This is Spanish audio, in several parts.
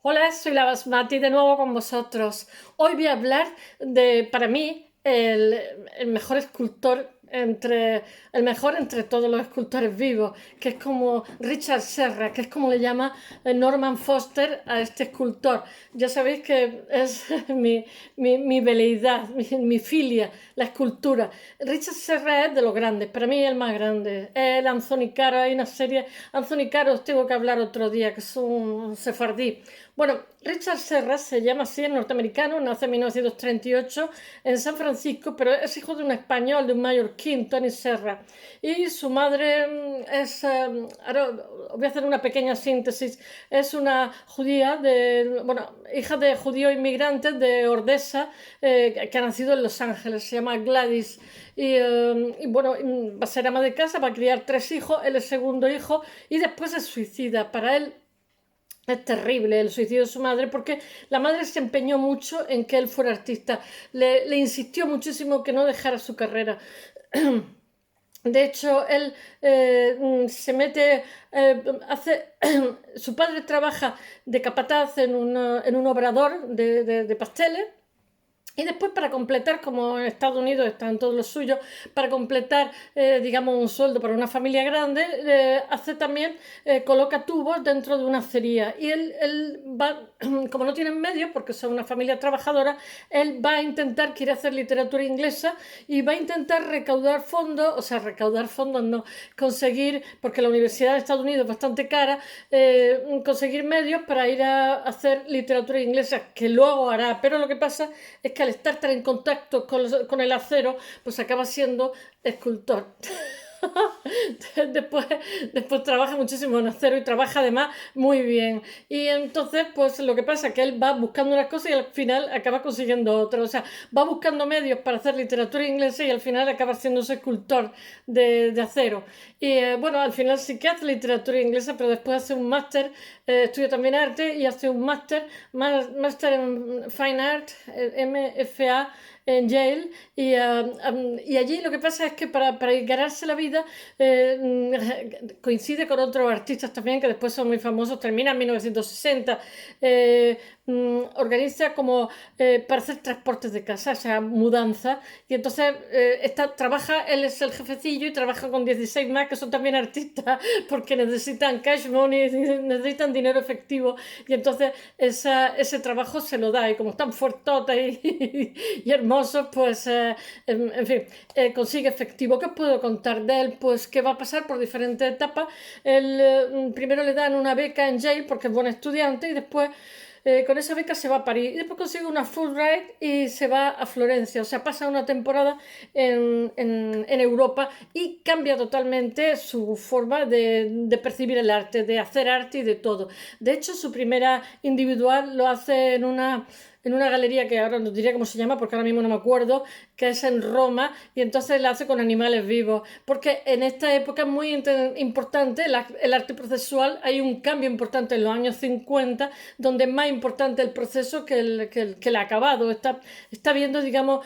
Hola, soy la Basmati de nuevo con vosotros. Hoy voy a hablar de, para mí, el mejor escultor el mejor entre todos los escultores vivos, que es como Richard Serra, que es como le llama Norman Foster a este escultor. Ya sabéis que es mi veleidad, mi filia, la escultura. Richard Serra es de los grandes, para mí es el más grande. El Anthony Caro, hay una serie, Anthony Caro os tengo que hablar otro día, que es un sefardí. Bueno, Richard Serra se llama así, es norteamericano, nace en 1938 en San Francisco, pero es hijo de un español, de un mallorquín, Tony Serra. Y su madre ahora voy a hacer una pequeña síntesis, es una judía, bueno, hija de judíos inmigrantes de Ordesa, que ha nacido en Los Ángeles, se llama Gladys. Y bueno, va a ser ama de casa, va a criar tres hijos, él es segundo hijo, y después se suicida. Para él es terrible el suicidio de su madre porque la madre se empeñó mucho en que él fuera artista. Le insistió muchísimo que no dejara su carrera. De hecho, él se mete, hace, su padre trabaja de capataz en un obrador de pasteles y después para completar, como en Estados Unidos están todos los suyos, para completar, digamos, un sueldo para una familia grande, hace también, coloca tubos dentro de una acería. Y él va, como no tienen medios, porque son una familia trabajadora, él va a intentar, quiere hacer literatura inglesa y va a intentar recaudar fondos, o sea, recaudar fondos no, conseguir, porque la Universidad de Estados Unidos es bastante cara, conseguir medios para ir a hacer literatura inglesa, que luego hará. Pero lo que pasa es que al estar tan en contacto con el acero, pues acaba siendo escultor. después, después trabaja muchísimo en acero y trabaja además muy bien. Y entonces, pues lo que pasa es que él va buscando unas cosas y al final acaba consiguiendo otras. O sea, va buscando medios para hacer literatura inglesa y al final acaba siendo ese escultor de acero. Y bueno, al final sí que hace literatura inglesa, pero después hace un máster, estudia también arte y hace un máster en Fine Art, MFA en Yale, y allí lo que pasa es que para ganarse la vida coincide con otros artistas también que después son muy famosos, termina en 1960, organiza como para hacer transportes de casa, o sea, mudanza, y entonces trabaja, él es el jefecillo y trabaja con 16 más que son también artistas porque necesitan cash money, necesitan dinero efectivo, y entonces ese trabajo se lo da, y como están fuertotas y hermosos, pues en fin, consigue efectivo. ¿Qué os puedo contar de él? Pues que va a pasar por diferentes etapas. Él, primero le dan una beca en Yale porque es buen estudiante y después con esa beca se va a París y después consigue una Fulbright y se va a Florencia, o sea, pasa una temporada en Europa y cambia totalmente su forma de percibir el arte, de hacer arte y de todo. De hecho, su primera individual lo hace en una galería que ahora no diría cómo se llama porque ahora mismo no me acuerdo, que es en Roma, y entonces la hace con animales vivos, porque en esta época es muy importante el arte procesual. Hay un cambio importante en los años 50 donde es más importante el proceso que el acabado. Está viendo, digamos,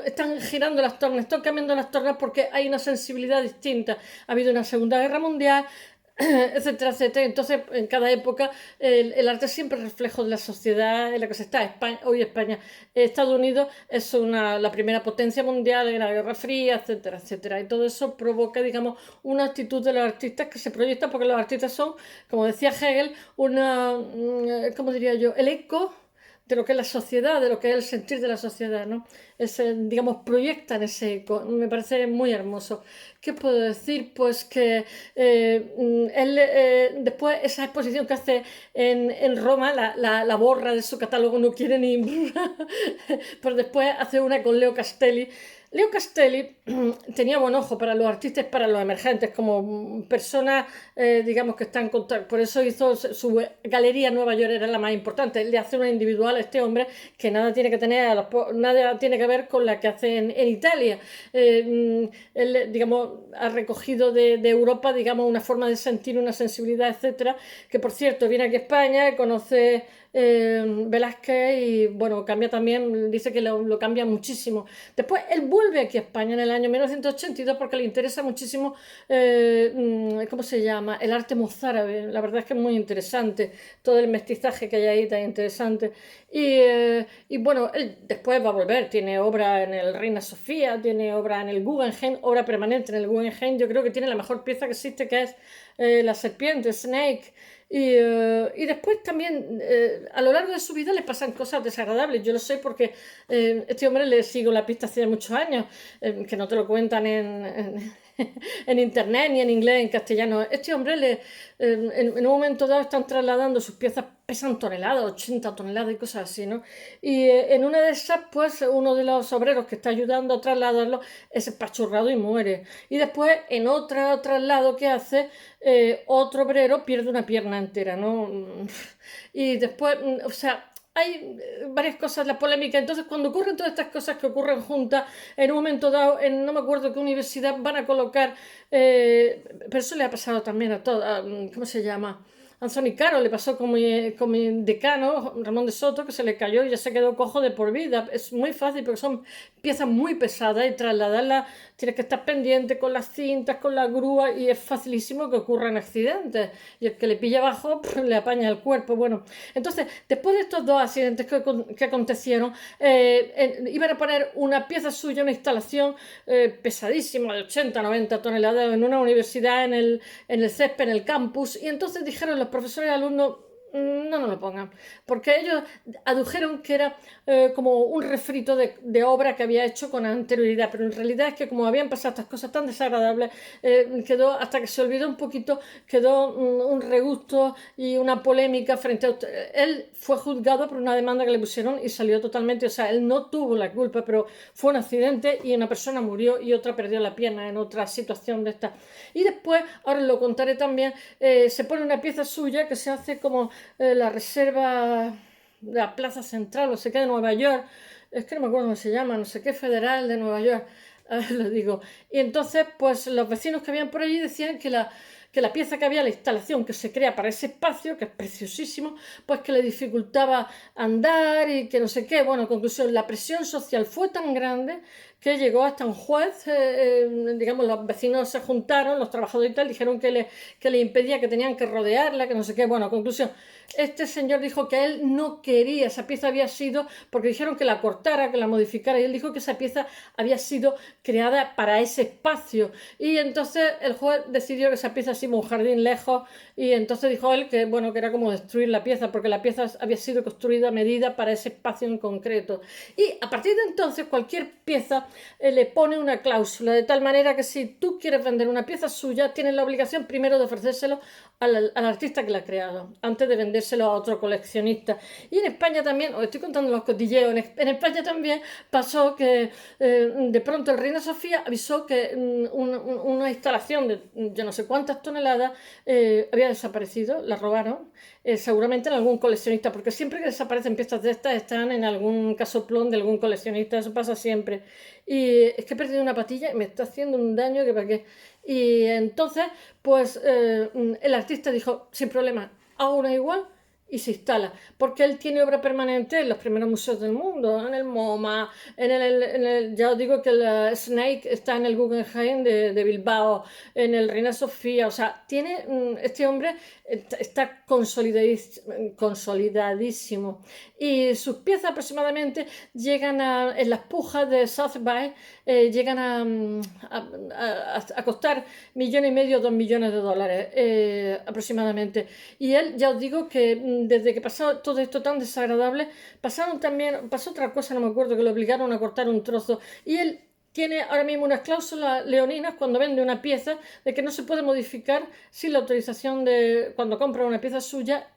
están girando las tornas, están cambiando las tornas porque hay una sensibilidad distinta. Ha habido una Segunda Guerra Mundial, etcétera, etcétera. Entonces, en cada época, el arte es siempre reflejo de la sociedad en la que se está. Hoy España, Estados Unidos es la primera potencia mundial en la Guerra Fría, etcétera, etcétera. Y todo eso provoca, digamos, una actitud de los artistas que se proyecta porque los artistas son, como decía Hegel, ¿cómo diría yo? El eco de lo que es la sociedad, de lo que es el sentir de la sociedad, ¿no? Digamos, proyectan ese eco. Me parece muy hermoso. ¿Qué puedo decir? Pues que él, después esa exposición que hace en Roma, la borra de su catálogo, no quiere ni... pero después hace una con Leo Castelli. Leo Castelli tenía buen ojo para los artistas, para los emergentes, como personas, digamos, que están en contacto. Por eso hizo su galería en Nueva York, era la más importante. Él le hace una individual a este hombre que nada tiene que nada tiene que ver con la que hace en Italia. Él, digamos, ha recogido de Europa, digamos, una forma de sentir, una sensibilidad, etcétera, que por cierto viene aquí a España, conoce Velázquez y bueno, cambia también, dice que lo cambia muchísimo. Después, él vuelve vuelve aquí a España en el año 1982 porque le interesa muchísimo, ¿cómo se llama? El arte mozárabe. La verdad es que es muy interesante, todo el mestizaje que hay ahí tan interesante. Y bueno, él después va a volver, tiene obra en el Reina Sofía, tiene obra en el Guggenheim, obra permanente en el Guggenheim. Yo creo que tiene la mejor pieza que existe, que es la serpiente, Snake. Y después también, a lo largo de su vida le pasan cosas desagradables. Yo lo sé porque este hombre le sigo la pista hace muchos años, que no te lo cuentan en internet, ni en inglés, en castellano. Este hombre en un momento dado están trasladando sus piezas, pesan toneladas, 80 toneladas y cosas así, ¿no? Y en una de esas, pues uno de los obreros que está ayudando a trasladarlo es espachurrado y muere. Y después, en otro traslado que hace, otro obrero pierde una pierna entera, ¿no? Y después, o sea, hay varias cosas, la polémica. Entonces, cuando ocurren todas estas cosas que ocurren juntas, en un momento dado, no me acuerdo qué universidad van a colocar, pero eso le ha pasado también a todo, ¿cómo se llama? Anthony Caro le pasó con mi decano, Ramón de Soto, que se le cayó y ya se quedó cojo de por vida. Es muy fácil porque son piezas muy pesadas y trasladarlas tienes que estar pendiente con las cintas, con la grúa y es facilísimo que ocurran accidentes. Y el que le pilla abajo le apaña el cuerpo. Bueno, entonces, después de estos dos accidentes que acontecieron, iban a poner una pieza suya, una instalación pesadísima de 80, 90 toneladas en una universidad en el césped, en el campus. Y entonces dijeron los profesores y alumnos, no nos lo pongan, porque ellos adujeron que era como un refrito de obra que había hecho con anterioridad, pero en realidad es que como habían pasado estas cosas tan desagradables, quedó, hasta que se olvidó un poquito, quedó un regusto y una polémica frente a usted. Él fue juzgado por una demanda que le pusieron y salió totalmente, o sea, él no tuvo la culpa, pero fue un accidente y una persona murió y otra perdió la pierna en otra situación de esta. Y después, ahora lo contaré también, se pone una pieza suya que se hace como la reserva de la Plaza Central, no sé qué, de Nueva York, es que no me acuerdo cómo se llama, no sé qué, Federal de Nueva York, lo digo. Y entonces, pues los vecinos que habían por allí decían que la pieza que había, la instalación que se crea para ese espacio, que es preciosísimo, pues que le dificultaba andar y que no sé qué. Bueno, en conclusión, la presión social fue tan grande que llegó hasta un juez, digamos, los vecinos se juntaron, los trabajadores y tal, dijeron que le impedía, que tenían que rodearla, que no sé qué. Bueno, conclusión, este señor dijo que él no quería, esa pieza había sido, porque dijeron que la cortara, que la modificara, y él dijo que esa pieza había sido creada para ese espacio. Y entonces el juez decidió que esa pieza se iba a un jardín lejos, y entonces dijo él que, bueno, que era como destruir la pieza, porque la pieza había sido construida a medida para ese espacio en concreto. Y a partir de entonces, cualquier pieza le pone una cláusula, de tal manera que si tú quieres vender una pieza suya, tienes la obligación primero de ofrecérselo al artista que la ha creado, antes de vendérselo a otro coleccionista. Y en España también, os estoy contando los cotilleos, en España también pasó que de pronto el Reina Sofía avisó que una instalación de yo no sé cuántas toneladas había desaparecido, la robaron, seguramente en algún coleccionista, porque siempre que desaparecen piezas de estas están en algún casoplón de algún coleccionista, eso pasa siempre. Y es que he perdido una patilla y me está haciendo un daño que para qué. Y entonces, pues el artista dijo, sin problema, hago una igual y se instala, porque él tiene obra permanente en los primeros museos del mundo, en el MoMA, ya os digo que el Snake está en el Guggenheim de Bilbao, en el Reina Sofía, o sea, este hombre está consolidadísimo. Y sus piezas aproximadamente llegan en las pujas de South By, llegan a costar 1,5 millones, 2 millones de dólares aproximadamente. Y él, ya os digo que desde que pasó todo esto tan desagradable, pasó otra cosa, no me acuerdo, que lo obligaron a cortar un trozo. Y él tiene ahora mismo unas cláusulas leoninas cuando vende una pieza de que no se puede modificar sin la autorización cuando compra una pieza suya,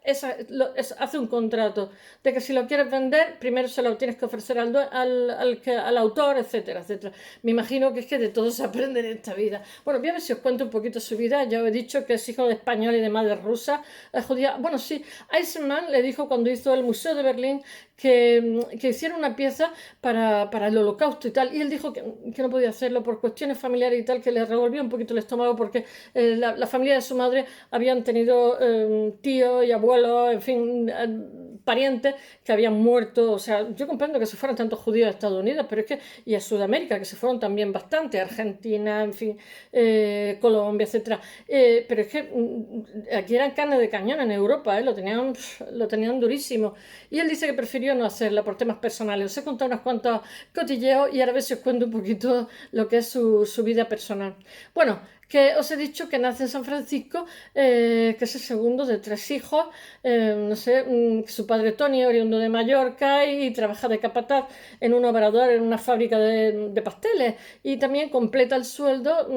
hace un contrato de que si lo quieres vender, primero se lo tienes que ofrecer al autor, etcétera, etcétera. Me imagino que es que de todo se aprende en esta vida. Bueno, voy a ver si os cuento un poquito su vida. Ya os he dicho que es hijo de español y de madre rusa, judía. Bueno, sí, Eisenman le dijo cuando hizo el Museo de Berlín que hiciera una pieza para el holocausto y tal, y él dijo que no podía hacerlo por cuestiones familiares y tal, que le revolvió un poquito el estómago porque la familia de su madre habían tenido tíos y abuelos, en fin, parientes que habían muerto. O sea, yo comprendo que se fueran tantos judíos a Estados Unidos, pero es que, y a Sudamérica, que se fueron también bastante, Argentina, en fin, Colombia, etcétera. Pero es que aquí eran carne de cañón en Europa, lo tenían durísimo. Y él dice que prefirió no hacerla por temas personales. Os he contado unos cuantos cotilleos y ahora a ver si os cuento un poquito lo que es su vida personal. Bueno, que os he dicho que nace en San Francisco, que es el segundo de 3 hijos. No sé, su padre Tony, oriundo de Mallorca, y trabaja de capataz en un obrador, en una fábrica de pasteles, y también completa el sueldo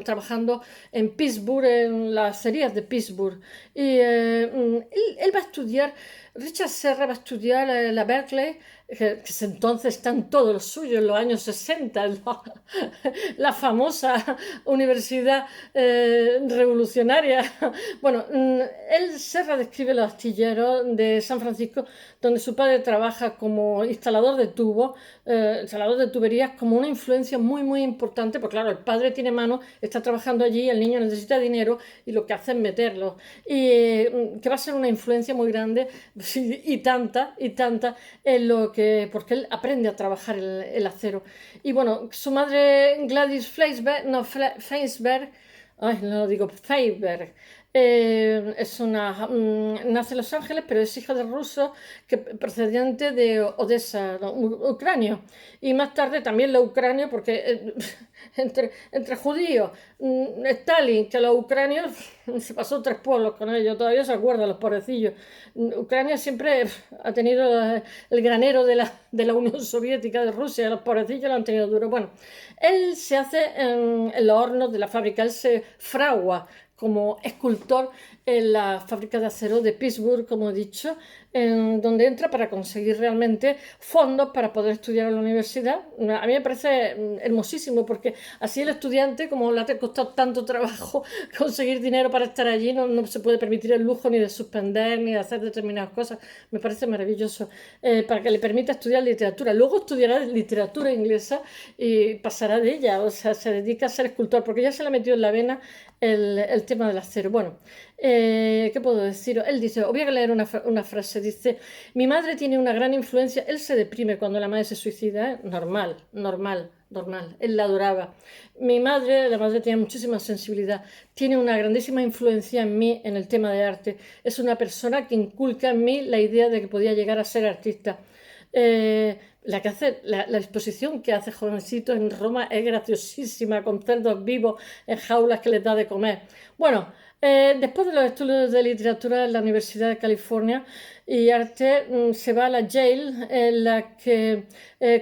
trabajando en Pittsburgh, en las acerías de Pittsburgh. Y él va a estudiar, Richard Serra va a estudiar la Berkeley, que entonces están todos los suyos, en los años 60, la famosa universidad revolucionaria. Bueno, él Serra describe los astilleros de San Francisco, donde su padre trabaja como instalador de tubos, instalador de tuberías, como una influencia muy, muy importante, porque claro, el padre tiene mano, está trabajando allí, el niño necesita dinero y lo que hace es meterlo. Y que va a ser una influencia muy grande y tanta, en lo que, porque él aprende a trabajar el acero. Y bueno, su madre Gladys Feinsberg, ay, no lo digo, Feiberg, nace en Los Ángeles, pero es hija de ruso procedente de Odessa, no, Ucrania. Y más tarde también la Ucrania, porque entre judíos, Stalin, que los ucranios, se pasó 3 pueblos con ellos, todavía se acuerdan los pobrecillos. Ucrania siempre ha tenido el granero de la Unión Soviética, de Rusia, los pobrecillos lo han tenido duro. Bueno, él se hace en los hornos de la fábrica, él se fragua como escultor en la fábrica de acero de Pittsburgh, como he dicho, donde entra para conseguir realmente fondos para poder estudiar en la universidad. A mí me parece hermosísimo, porque así el estudiante, como le ha costado tanto trabajo conseguir dinero para estar allí, no se puede permitir el lujo ni de suspender ni de hacer determinadas cosas. Me parece maravilloso, para que le permita estudiar literatura. Luego estudiará literatura inglesa y pasará de ella, o sea, se dedica a ser escultor, porque ya se le ha metido en la vena el tema del acero. Bueno, ¿qué puedo decir? Él dice, os voy a leer una frase, dice: mi madre tiene una gran influencia. Él se deprime cuando la madre se suicida, ¿eh? Normal, él la adoraba. La madre tenía muchísima sensibilidad, tiene una grandísima influencia en mí en el tema de arte. Es una persona que inculca en mí la idea de que podía llegar a ser artista. La exposición que hace jovencito en Roma es graciosísima, con cerdos vivos en jaulas que les da de comer. Bueno, después de los estudios de literatura en la Universidad de California y arte, se va a la Yale, en la que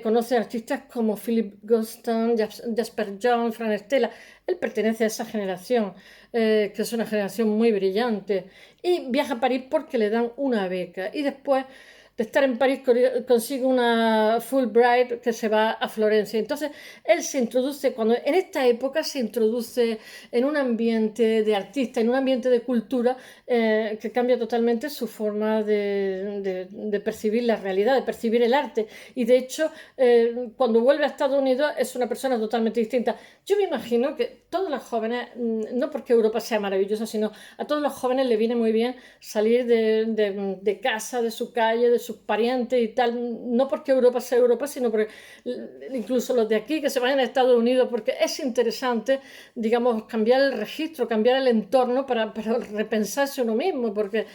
conoce artistas como Philip Guston, Jasper John, Frank Stella. Él pertenece a esa generación, que es una generación muy brillante, y viaja a París porque le dan una beca, y después de estar en París consigue una Fulbright que se va a Florencia. Entonces él se introduce, en esta época se introduce en un ambiente de artista, en un ambiente de cultura, que cambia totalmente su forma de percibir la realidad, de percibir el arte. Y de hecho, cuando vuelve a Estados Unidos es una persona totalmente distinta. Yo me imagino que todos los jóvenes, no porque Europa sea maravillosa, sino a todos los jóvenes le viene muy bien salir de casa, de su calle, de sus parientes y tal, no porque Europa sea Europa, sino porque incluso los de aquí que se vayan a Estados Unidos, porque es interesante, digamos, cambiar el registro, cambiar el entorno para repensarse uno mismo, porque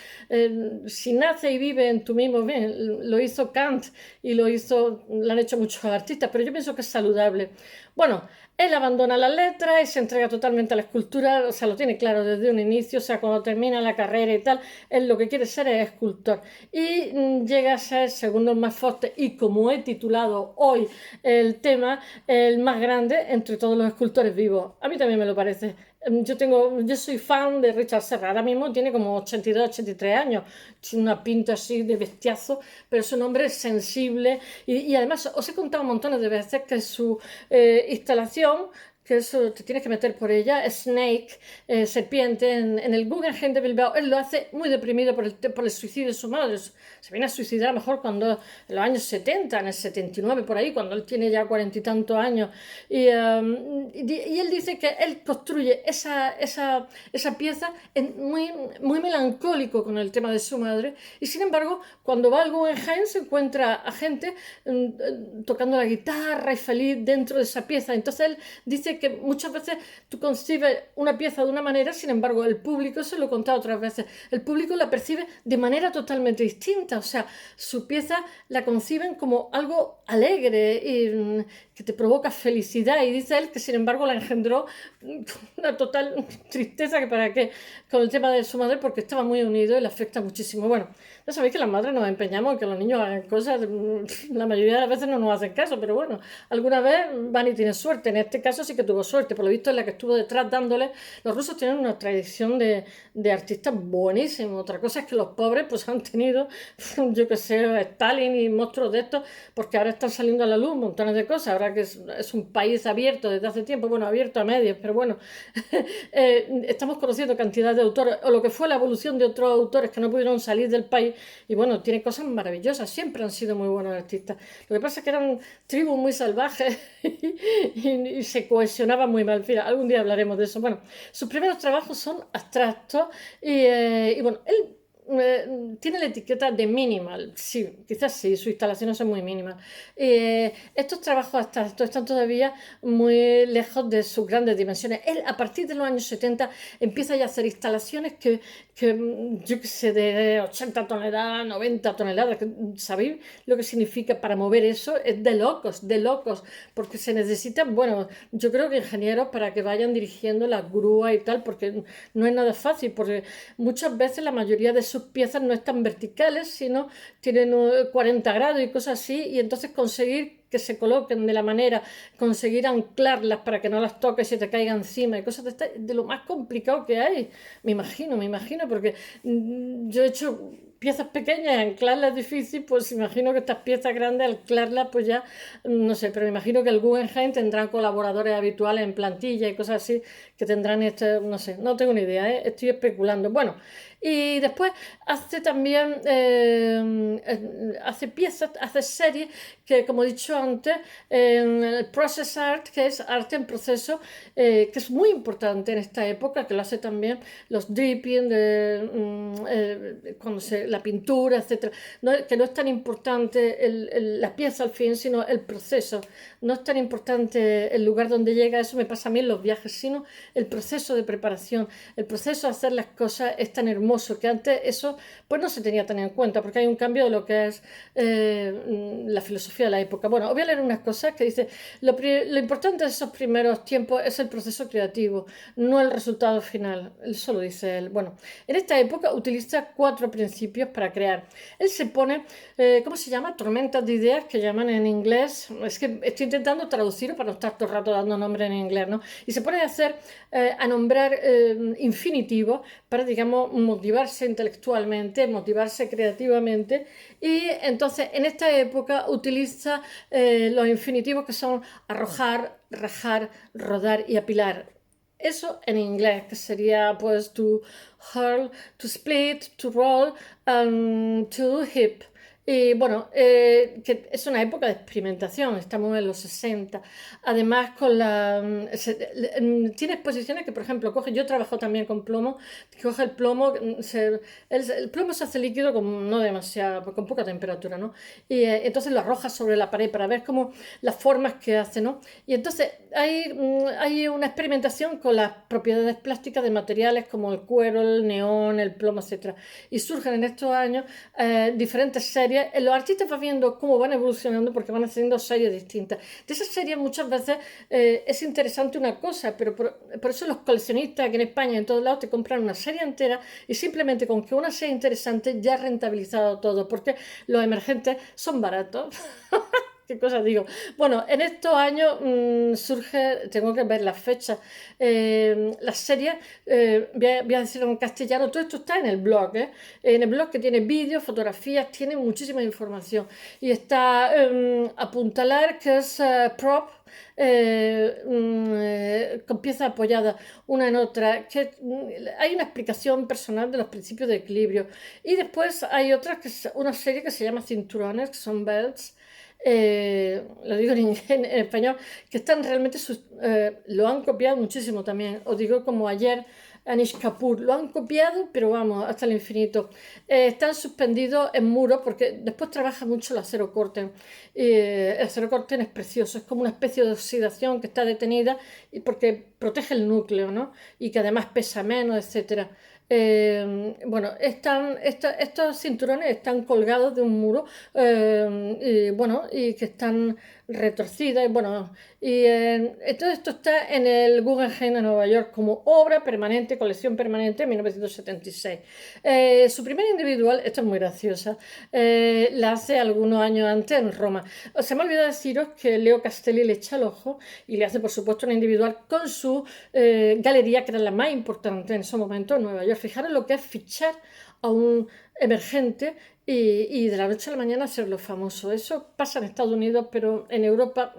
si nace y vive en tu mismo, bien, lo hizo Kant y lo han hecho muchos artistas, pero yo pienso que es saludable. Bueno, él abandona las letras y se entrega totalmente a la escultura, o sea, lo tiene claro desde un inicio, o sea, cuando termina la carrera y tal, él lo que quiere ser es escultor. Y llega a ser, según Norman Foster, y como he titulado hoy el tema, el más grande entre todos los escultores vivos. A mí también me lo parece. Yo soy fan de Richard Serra, ahora mismo tiene como 82, 83 años, tiene una pinta así de bestiazo, pero es un hombre sensible y además os he contado montones de veces que su instalación, que eso te tienes que meter por ella, Snake, serpiente, en el Guggenheim de Bilbao. Él lo hace muy deprimido por el suicidio de su madre. Se viene a suicidar a lo mejor cuando, en los años 70, en el 79, por ahí, cuando él tiene ya 40 y tantos años. Y él dice que él construye esa pieza muy, muy melancólico con el tema de su madre. Y sin embargo, cuando va al Guggenheim se encuentra a gente tocando la guitarra y feliz dentro de esa pieza. Entonces él dice que muchas veces tú concibes una pieza de una manera, sin embargo el público, se lo he contado otras veces, el público la percibe de manera totalmente distinta. O sea, su pieza la conciben como algo alegre y que te provoca felicidad, y dice él que sin embargo la engendró una total tristeza, que para qué, con el tema de su madre, porque estaba muy unido y le afecta muchísimo. Bueno, ya sabéis que las madres nos empeñamos en que los niños hagan cosas, la mayoría de las veces no nos hacen caso, pero bueno, alguna vez van y tienen suerte. En este caso sí que tuvo suerte, por lo visto es la que estuvo detrás dándole. Los rusos tienen una tradición de artistas buenísimos. Otra cosa es que los pobres pues han tenido, yo que sé, Stalin y monstruos de estos, porque ahora están saliendo a la luz montones de cosas, ahora que es un país abierto desde hace tiempo, bueno, abierto a medias, pero bueno, estamos conociendo cantidad de autores, o lo que fue la evolución de otros autores que no pudieron salir del país, y bueno, tiene cosas maravillosas, siempre han sido muy buenos artistas. Lo que pasa es que eran tribus muy salvajes y se cohesionaban muy mal. Mira, algún día hablaremos de eso. Bueno, sus primeros trabajos son abstractos y bueno, él tiene la etiqueta de minimal, sí, quizás sí, sus instalaciones son muy mínimas. Estos trabajos abstractos están todavía muy lejos de sus grandes dimensiones. Él, a partir de los años 70, empieza ya a hacer instalaciones que yo que sé, de 80 toneladas, 90 toneladas, que, ¿sabéis lo que significa para mover eso? Es de locos, porque se necesitan, bueno, yo creo que ingenieros para que vayan dirigiendo las grúas y tal, porque no es nada fácil, porque muchas veces la mayoría de sus piezas no están verticales, sino tienen 40 grados y cosas así, y entonces conseguir que se coloquen de la manera, conseguir anclarlas para que no las toques y se te caigan encima y cosas de lo más complicado que hay. Me imagino, porque yo he hecho piezas pequeñas y anclarlas es difícil, pues imagino que estas piezas grandes, anclarlas, pues ya, no sé, pero me imagino que el Guggenheim tendrán colaboradores habituales en plantilla y cosas así, que tendrán este, no sé, no tengo ni idea, ¿eh? Estoy especulando. Bueno, y después hace también, hace piezas, hace series que, como he dicho antes, el process art, que es arte en proceso, que es muy importante en esta época, que lo hace también los dripping, cuando la pintura, etcétera. No, que no es tan importante la pieza al fin, sino el proceso. No es tan importante el lugar donde llega, eso me pasa a mí en los viajes, sino el proceso de preparación, el proceso de hacer las cosas es tan hermoso, que antes eso pues no se tenía tan en cuenta, porque hay un cambio de lo que es la filosofía de la época. Bueno, os voy a leer unas cosas que dice, lo importante de esos primeros tiempos es el proceso creativo, no el resultado final. Eso lo dice él. Bueno, en esta época utiliza 4 principios para crear. Él se pone, ¿cómo se llama? Tormentas de ideas, que llaman en inglés. Es que estoy intentando traducirlo para no estar todo el rato dando nombre en inglés, ¿no? Y se pone a hacer, a nombrar infinitivos para, digamos, motivarse intelectualmente, motivarse creativamente. Y entonces en esta época utiliza los infinitivos que son arrojar, rajar, rodar y apilar. Eso en inglés, que sería pues to hurl, to split, to roll, to hip. Y bueno, que es una época de experimentación, estamos en los 60. Además, tiene exposiciones que, por ejemplo, yo trabajo también con plomo, coge el plomo, el plomo se hace líquido con no demasiado, con poca temperatura, ¿no? Y entonces lo arroja sobre la pared para ver cómo las formas que hace, ¿no? Y entonces hay una experimentación con las propiedades plásticas de materiales como el cuero, el neón, el plomo, etcétera. Y surgen en estos años diferentes series. Los artistas van viendo cómo van evolucionando porque van haciendo series distintas. De esas series muchas veces es interesante una cosa, pero por eso los coleccionistas aquí en España y en todos lados te compran una serie entera, y simplemente con que una sea interesante ya ha rentabilizado todo, porque los emergentes son baratos. qué cosa digo. Bueno, en estos años surge, tengo que ver las fechas, las series, voy a decirlo en castellano, todo esto está en el blog, ¿eh? En el blog que tiene vídeos, fotografías, tiene muchísima información. Y está Apuntalar, que es prop, con piezas apoyadas una en otra, que hay una explicación personal de los principios de equilibrio. Y después hay otra, que es una serie que se llama Cinturones, que son belts, lo digo en español, que están realmente, lo han copiado muchísimo también. Os digo como ayer Anish Kapoor, lo han copiado, pero vamos, hasta el infinito. Están suspendidos en muros porque después trabaja mucho el acero corten. El acero corten es precioso, es como una especie de oxidación que está detenida y porque protege el núcleo, ¿no? Y que además pesa menos, etcétera. Bueno, estos cinturones están colgados de un muro y, bueno, y que están retorcidas. Y, bueno, todo esto está en el Guggenheim de Nueva York como obra permanente, colección permanente en 1976. Su primera individual, esto es muy graciosa, la hace algunos años antes en Roma. Se me ha olvidado deciros que Leo Castelli le echa el ojo y le hace, por supuesto, una individual con su galería, que era la más importante en ese momento en Nueva York. Fijaros lo que es fichar a un emergente y de la noche a la mañana hacerlo famoso. Eso pasa en Estados Unidos, pero en Europa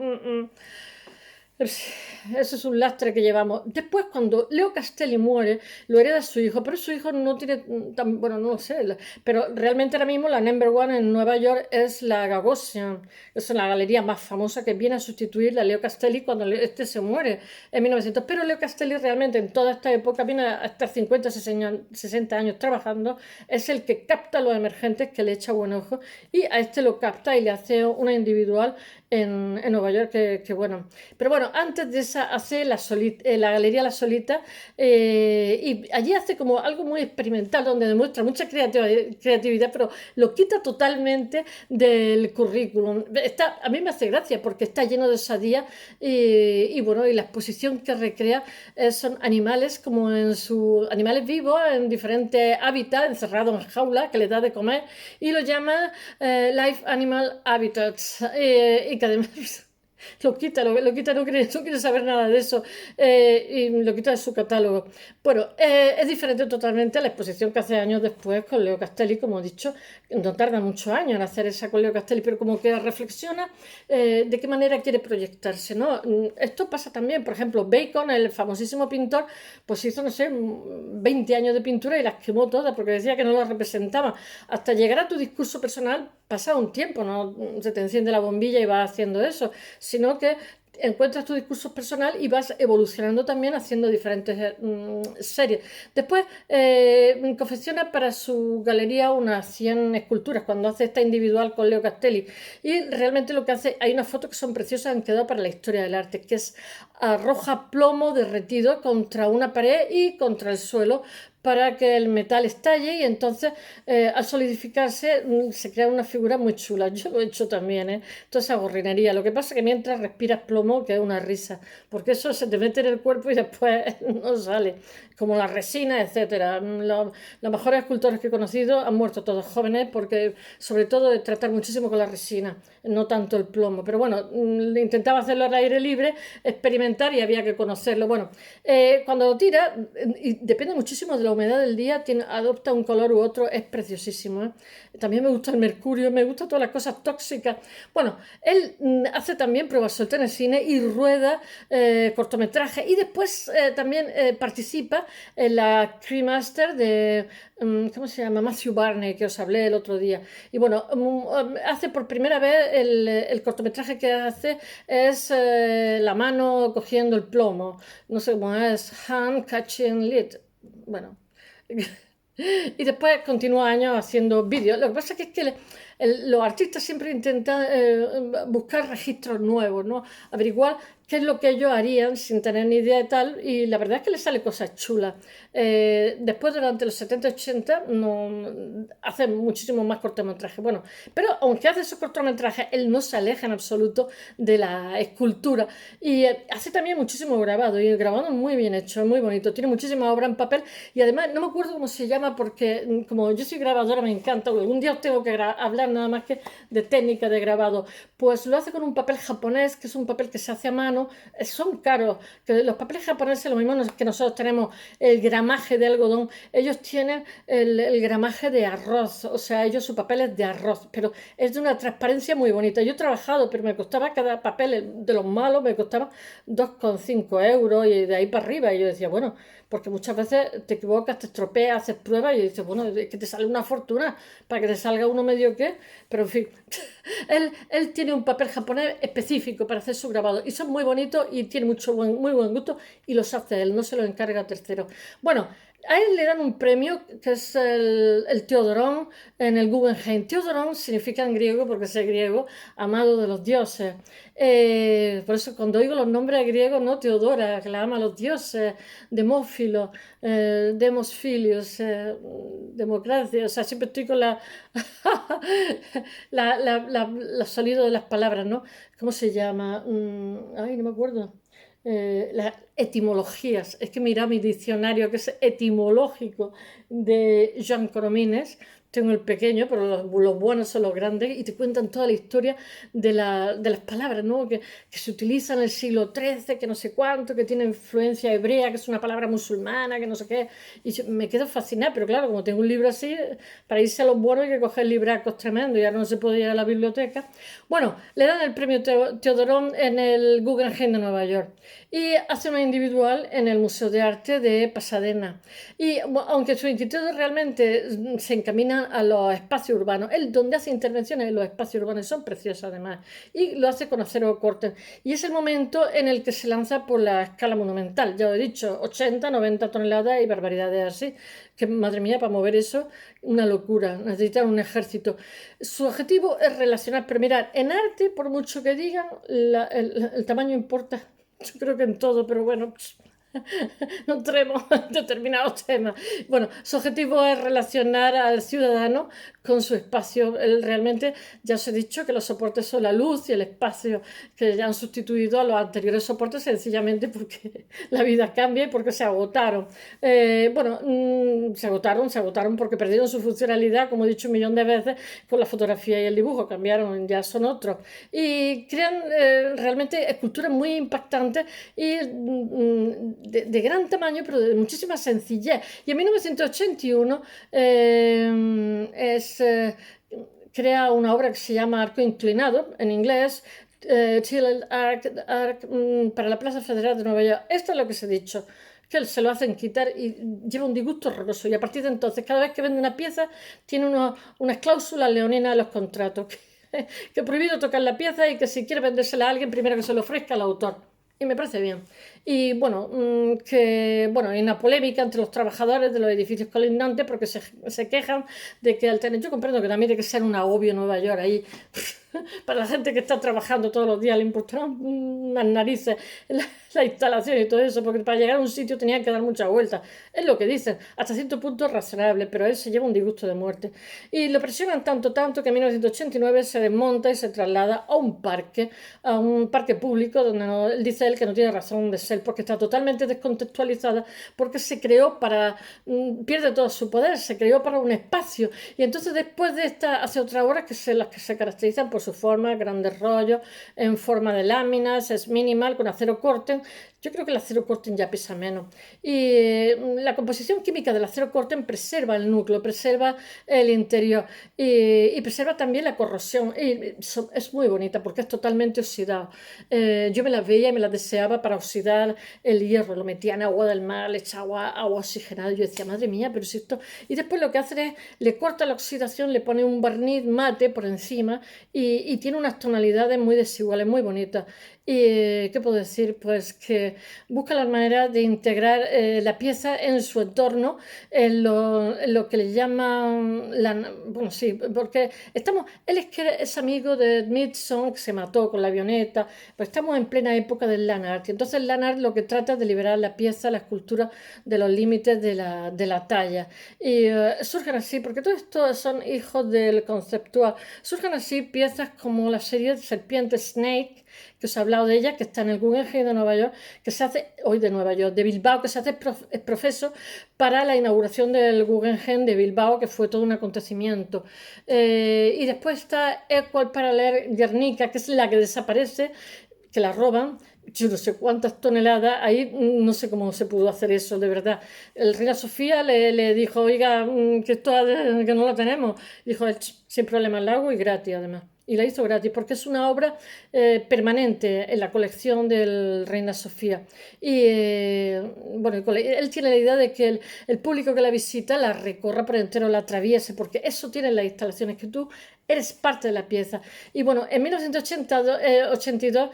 eso es un lastre que llevamos. Después, cuando Leo Castelli muere, lo hereda su hijo, pero su hijo no tiene tan, bueno, no lo sé, pero realmente ahora mismo la number one en Nueva York es la Gagosian, es la galería más famosa que viene a sustituir a Leo Castelli cuando este se muere en 1900. Pero Leo Castelli realmente en toda esta época viene a estar 50, 60 años trabajando, es el que capta a los emergentes, que le echa buen ojo, y a este lo capta y le hace una individual en Nueva York, que bueno. Pero bueno, antes de esa hace la Galería La Solita y allí hace como algo muy experimental donde demuestra mucha creatividad, pero lo quita totalmente del currículum. A mí me hace gracia porque está lleno de osadía y bueno, y la exposición que recrea son animales como animales vivos en diferentes hábitats, encerrados en jaulas que les da de comer y lo llama Life Animal Habitats. Y que además lo quita, no quiere saber nada de eso y lo quita de su catálogo. Bueno, es diferente totalmente a la exposición que hace años después con Leo Castelli, como he dicho, no tarda muchos años en hacer esa con Leo Castelli, pero como que reflexiona de qué manera quiere proyectarse, ¿no? Esto pasa también, por ejemplo, Bacon, el famosísimo pintor, pues hizo, no sé, 20 años de pintura y las quemó todas porque decía que no las representaba. Hasta llegar a tu discurso personal pasa un tiempo, no se te enciende la bombilla y vas haciendo eso, sino que encuentras tu discurso personal y vas evolucionando también haciendo diferentes series. Después confecciona para su galería unas 100 esculturas cuando hace esta individual con Leo Castelli y realmente lo que hace, hay unas fotos que son preciosas, han quedado para la historia del arte, que es arroja plomo derretido contra una pared y contra el suelo para que el metal estalle y entonces al solidificarse se crea una figura muy chula. Yo lo he hecho también, toda esa gorrinería. Lo que pasa es que mientras respiras plomo, que es una risa, porque eso se te mete en el cuerpo y después no sale, como la resina, etcétera. Los mejores escultores que he conocido han muerto todos jóvenes porque sobre todo de tratar muchísimo con la resina, no tanto el plomo. Pero bueno, intentaba hacerlo al aire libre, experimentar y había que conocerlo. Bueno, cuando lo tira, y depende muchísimo de la humedad del día, adopta un color u otro, es preciosísimo. También me gusta el mercurio, me gustan todas las cosas tóxicas. Bueno, él hace también pruebas sueltas en el cine y rueda cortometrajes y después también participa en la Cremaster de, ¿cómo se llama? Matthew Barney, que os hablé el otro día. Y bueno, hace por primera vez el cortometraje que hace es la mano cogiendo el plomo. No sé cómo es, Hand Catching Lead. Bueno. Y después continúa años haciendo vídeos. Lo que pasa es que los artistas siempre intentan buscar registros nuevos, ¿no? Averiguar qué es lo que ellos harían sin tener ni idea de tal, y la verdad es que les sale cosas chulas. Después, durante los 70 y 80, no, hace muchísimo más cortometrajes. Bueno, pero aunque hace esos cortometrajes, él no se aleja en absoluto de la escultura. Y hace también muchísimo grabado, y el grabado muy bien hecho, muy bonito. Tiene muchísima obra en papel, y además no me acuerdo cómo se llama, porque como yo soy grabadora, me encanta. Algún día os tengo que hablar nada más que de técnica de grabado. Pues lo hace con un papel japonés, que es un papel que se hace a mano. Son caros, que los papeles japoneses, lo mismo que nosotros tenemos el gramaje de algodón, ellos tienen el gramaje de arroz, o sea, ellos su papel es de arroz, pero es de una transparencia muy bonita. Yo he trabajado, pero me costaba cada papel de los malos, me costaba 2,5 € y de ahí para arriba. Y yo decía, bueno, porque muchas veces te equivocas, te estropeas, haces pruebas y dices, bueno, es que te sale una fortuna para que te salga uno medio que, pero en fin, él tiene un papel japonés específico para hacer su grabado y son muy bonitos y tiene muy buen gusto y los hace él, no se los encarga a tercero. Bueno, a él le dan un premio que es el Teodorón en el Guggenheim. Teodorón significa en griego, porque es griego, amado de los dioses. Por eso cuando oigo los nombres griegos, ¿no? Teodora, que la ama a los dioses, Demófilo, Demosfilios, democracia, o sea, siempre estoy con los sonidos de las palabras, ¿no? ¿Cómo se llama? Ay, no me acuerdo. Las etimologías. Es que mira mi diccionario, que es etimológico, de Jean Coromines. Tengo el pequeño, pero los buenos son los grandes y te cuentan toda la historia de las palabras, ¿no? Que se utilizan en el siglo XIII, que no sé cuánto, que tiene influencia hebrea, que es una palabra musulmana, que no sé qué. Y me quedo fascinada, pero claro, como tengo un libro así, para irse a los buenos hay que coger libracos tremendos y ahora no se puede ir a la biblioteca. Bueno, le dan el premio Teodorón en el Guggenheim de Nueva York y hace una individual en el Museo de Arte de Pasadena. Y aunque su instituto realmente se encamina a los espacios urbanos, él donde hace intervenciones en los espacios urbanos son preciosas además, y lo hace con acero corten. Y es el momento en el que se lanza por la escala monumental, ya lo he dicho, 80, 90 toneladas y barbaridades así, que madre mía, para mover eso, una locura, necesitan un ejército. Su objetivo es relacionar, pero mirad, en arte, por mucho que digan, el tamaño importa. Yo creo que en todo, pero bueno, no entremos en determinados temas. Bueno, su objetivo es relacionar al ciudadano con su espacio. Él realmente, ya os he dicho que los soportes son la luz y el espacio, que ya han sustituido a los anteriores soportes sencillamente porque la vida cambia y porque se agotaron. Se agotaron porque perdieron su funcionalidad, como he dicho un millón de veces, con la fotografía y el dibujo, cambiaron, ya son otros. Y crean realmente esculturas muy impactantes y de gran tamaño, pero de muchísima sencillez. Y en 1981 crea una obra que se llama Arco Inclinado, en inglés, Tilt Arc, para la Plaza Federal de Nueva York. Esto es lo que os he dicho, que se lo hacen quitar y lleva un disgusto horroroso. Y a partir de entonces, cada vez que vende una pieza, tiene unas cláusulas leoninas en los contratos. Que prohibido tocar la pieza y que si quiere vendérsela a alguien, primero que se lo ofrezca al autor. Y me parece bien. Y bueno, hay una polémica entre los trabajadores de los edificios colindantes porque se quejan de que al tener, yo comprendo que también tiene que ser un agobio Nueva York ahí, para la gente que está trabajando todos los días, le importaron unas narices la instalación y todo eso, porque para llegar a un sitio tenían que dar muchas vueltas. Es lo que dicen, hasta cierto punto es razonable, pero él se lleva un disgusto de muerte. Y lo presionan tanto que en 1989 se desmonta y se traslada a un parque público, donde él dice él que no tiene razón de ser, porque está totalmente descontextualizada, porque se creó pierde todo su poder, se creó para un espacio. Y entonces después de esta hace otras obras las que se caracterizan por su forma, grandes rollos, en forma de láminas, es minimal, con acero corten. Yo creo que el acero corten ya pesa menos. Y la composición química del acero corten preserva el núcleo, preserva el interior y preserva también la corrosión. Y es muy bonita porque es totalmente oxidado. Yo me las veía y me las deseaba para oxidar el hierro. Lo metía en agua del mar, le echaba agua oxigenada. Yo decía, madre mía, pero si esto... Y después lo que hace es, le corta la oxidación, le pone un barniz mate por encima y tiene unas tonalidades muy desiguales, muy bonitas. ¿Y qué puedo decir? Pues que busca la manera de integrar la pieza en su entorno, en lo que le llaman, bueno, sí, porque él es que es amigo de Midson, que se mató con la avioneta, pues estamos en plena época del land art. Y entonces el land art lo que trata es de liberar la pieza, la escultura de los límites de la talla. Y surgen así, porque todos estos son hijos del conceptual, surgen así piezas como la serie de Serpiente Snake, que os he hablado de ella, que está en el Guggenheim de Nueva York, que se hace, hoy de Nueva York, de Bilbao, que se hace profeso para la inauguración del Guggenheim de Bilbao, que fue todo un acontecimiento. Y después está Equal Parallel Guernica, que es la que desaparece, que la roban, yo no sé cuántas toneladas, ahí no sé cómo se pudo hacer eso, de verdad. El Reina Sofía le dijo, oiga, que no la tenemos. Dijo, sin problema, la hago y gratis además. Y la hizo gratis porque es una obra permanente en la colección del Reina Sofía. Y bueno, él tiene la idea de que el público que la visita la recorra por entero, la atraviese, porque eso tienen las instalaciones, que tú eres parte de la pieza. Y bueno, en 1982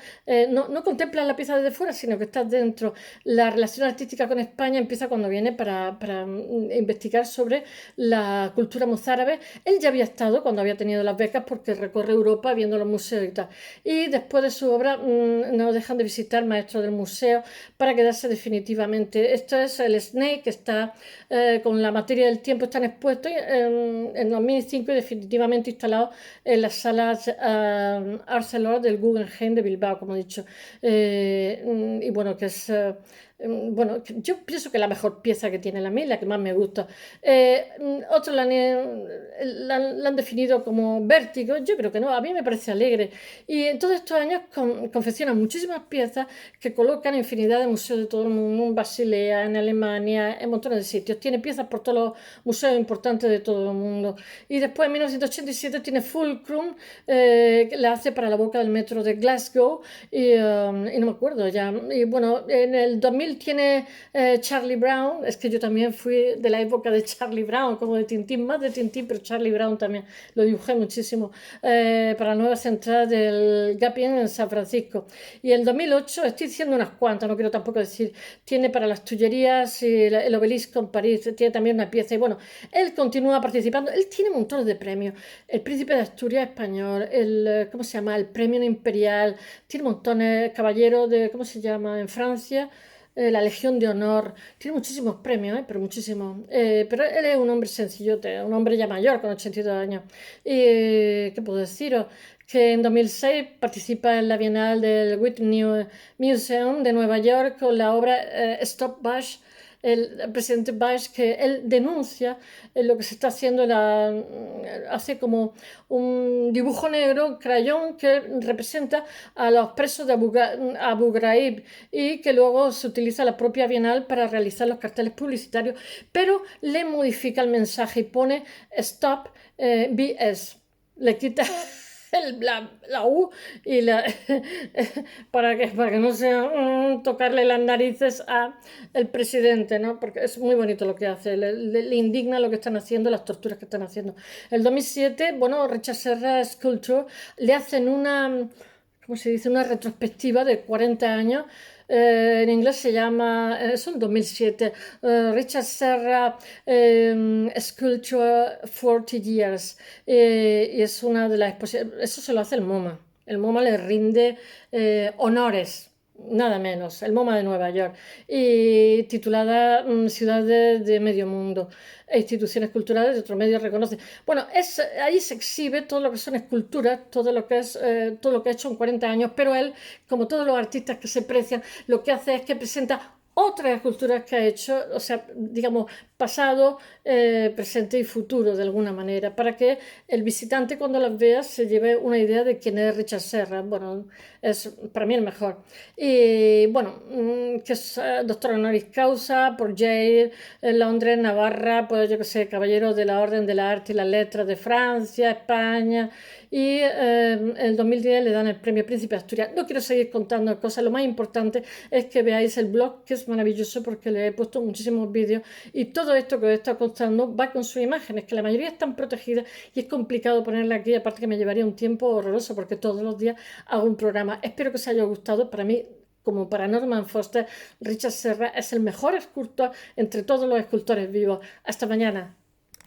no contemplas la pieza desde fuera, sino que estás dentro. La relación artística con España empieza cuando viene para investigar sobre la cultura mozárabe. Él ya había estado cuando había tenido las becas porque recorre Europa viendo los museos y tal. Y después de su obra no dejan de visitar maestros del museo para quedarse definitivamente. Esto es el Snake, que está con la materia del tiempo, están expuestos en 2005 y definitivamente instalados en las salas Arcelor del Guggenheim de Bilbao, como he dicho. Y bueno, que es... bueno, yo pienso que la mejor pieza que tiene la mí, la que más me gusta. Otros la han definido como vértigo, yo creo que no, a mí me parece alegre. Y en todos estos años confeccionan muchísimas piezas que colocan en infinidad de museos de todo el mundo, en Basilea, en Alemania, en montones de sitios. Tiene piezas por todos los museos importantes de todo el mundo. Y después en 1987 tiene Fulcrum, que la hace para la boca del metro de Glasgow, y no me acuerdo ya. Y bueno, en el 2000 tiene Charlie Brown, es que yo también fui de la época de Charlie Brown, como de Tintín, más de Tintín, pero Charlie Brown también, lo dibujé muchísimo, para la nueva central del Gapien en San Francisco. Y en 2008, estoy diciendo unas cuantas, no quiero tampoco decir, tiene para las Tullerías y el Obelisco en París, tiene también una pieza. Y bueno, él continúa participando, él tiene montones de premios, el Príncipe de Asturias español, ¿cómo se llama? El Premio Imperial, tiene montones, caballero de, ¿cómo se llama? En Francia, la Legión de Honor, tiene muchísimos premios, pero muchísimos. Pero él es un hombre sencillote, un hombre ya mayor, con 82 años. Y, ¿qué puedo deciros? Que en 2006 participa en la Bienal del Whitney Museum de Nueva York con la obra Stop Bush, el presidente Bush, que él denuncia lo que se está haciendo, hace como un dibujo negro, crayón, que representa a los presos de Abu Ghraib, y que luego se utiliza la propia Bienal para realizar los carteles publicitarios, pero le modifica el mensaje y pone Stop BS, le quita la U y para que no sea tocarle las narices a el presidente, ¿no? Porque es muy bonito lo que hace, le indigna lo que están haciendo, las torturas que están haciendo. El 2007, bueno, Richard Serra Sculpture le hacen ¿cómo se dice? Una retrospectiva de 40 años. En inglés se llama, eso en 2007, Richard Serra Sculpture 40 Years. Y es una de las exposiciones, eso se lo hace el MoMA. El MoMA le rinde honores, nada menos, el MoMA de Nueva York, y titulada Ciudades de Medio Mundo e instituciones culturales de otros medios reconocen. Bueno, ahí se exhibe todo lo que son esculturas, todo lo que ha hecho en 40 años, pero él, como todos los artistas que se precian, lo que hace es que presenta otras esculturas que ha hecho, o sea, digamos, pasado, presente y futuro de alguna manera, para que el visitante cuando las vea se lleve una idea de quién es Richard Serra. Bueno, es para mí el mejor. Y bueno, que es doctor honoris causa por Yale, en Londres, Navarra, pues yo que sé, caballero de la Orden de la Arte y las Letras de Francia, España, y en el 2010 le dan el premio Príncipe de Asturias. No quiero seguir contando cosas, lo más importante es que veáis el blog, que es es maravilloso porque le he puesto muchísimos vídeos y todo esto que os he estado contando va con sus imágenes, que la mayoría están protegidas y es complicado ponerla aquí, aparte que me llevaría un tiempo horroroso porque todos los días hago un programa. Espero que os haya gustado. Para mí, como para Norman Foster, Richard Serra es el mejor escultor entre todos los escultores vivos. Hasta mañana.